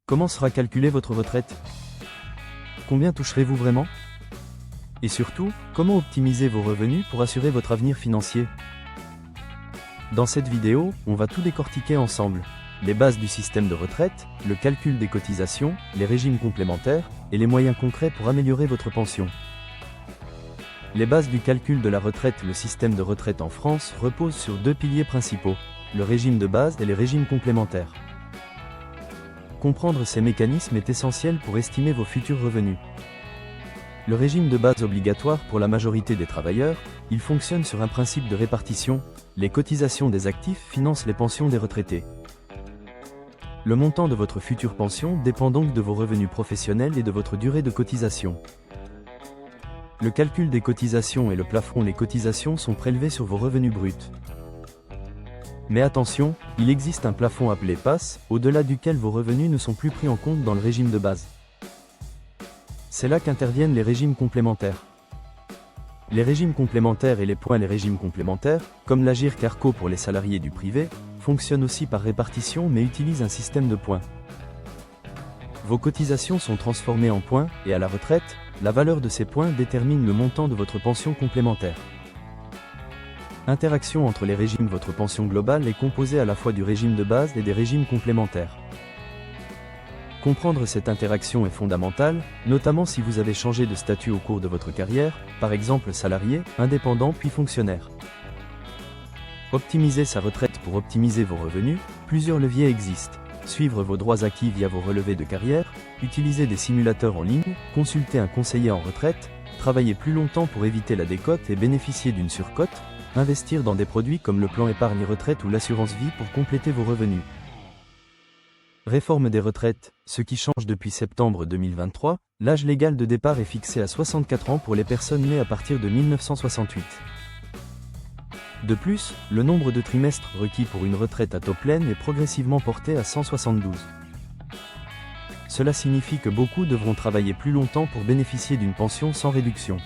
Comment sera calculée votre retraite? Combien toucherez-vous vraiment? Et surtout, comment optimiser vos revenus pour assurer votre avenir financier? Dans cette vidéo, on va tout décortiquer ensemble. Les bases du système de retraite, le calcul des cotisations, les régimes complémentaires, et les moyens concrets pour améliorer votre pension. Les bases du calcul de la retraite. Le système de retraite en France repose sur deux piliers principaux, le régime de base et les régimes complémentaires. Comprendre ces mécanismes est essentiel pour estimer vos futurs revenus. Le régime de base obligatoire pour la majorité des travailleurs, il fonctionne sur un principe de répartition. Les cotisations des actifs financent les pensions des retraités. Le montant de votre future pension dépend donc de vos revenus professionnels et de votre durée de cotisation. Le calcul des cotisations et le plafond. Les cotisations sont prélevées sur vos revenus bruts. Mais attention, il existe un plafond appelé PAS, au-delà duquel vos revenus ne sont plus pris en compte dans le régime de base. C'est là qu'interviennent les régimes complémentaires. Les régimes complémentaires et les points. Les régimes complémentaires, comme l'Agirc Arrco pour les salariés du privé, fonctionnent aussi par répartition mais utilisent un système de points. Vos cotisations sont transformées en points, et à la retraite, la valeur de ces points détermine le montant de votre pension complémentaire. Interaction entre les régimes. Votre pension globale est composée à la fois du régime de base et des régimes complémentaires. Comprendre cette interaction est fondamental, notamment si vous avez changé de statut au cours de votre carrière, par exemple salarié, indépendant puis fonctionnaire. Optimiser sa retraite. Pour optimiser vos revenus, plusieurs leviers existent. Suivre vos droits acquis via vos relevés de carrière, utiliser des simulateurs en ligne, consulter un conseiller en retraite, travailler plus longtemps pour éviter la décote et bénéficier d'une surcote, investir dans des produits comme le plan épargne retraite ou l'assurance vie pour compléter vos revenus. Réforme des retraites. Ce qui change depuis septembre 2023, l'âge légal de départ est fixé à 64 ans pour les personnes nées à partir de 1968. De plus, le nombre de trimestres requis pour une retraite à taux plein est progressivement porté à 172. Cela signifie que beaucoup devront travailler plus longtemps pour bénéficier d'une pension sans réduction.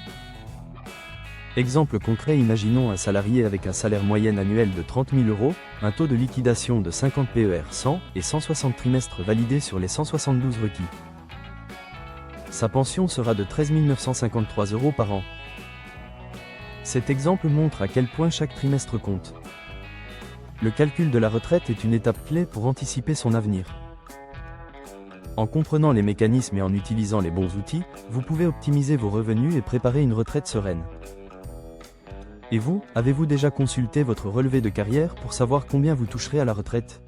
Exemple concret, imaginons un salarié avec un salaire moyen annuel de 30 000 €, un taux de liquidation de 50 PER 100 et 160 trimestres validés sur les 172 requis. Sa pension sera de 13 953 € par an. Cet exemple montre à quel point chaque trimestre compte. Le calcul de la retraite est une étape clé pour anticiper son avenir. En comprenant les mécanismes et en utilisant les bons outils, vous pouvez optimiser vos revenus et préparer une retraite sereine. Et vous, avez-vous déjà consulté votre relevé de carrière pour savoir combien vous toucherez à la retraite?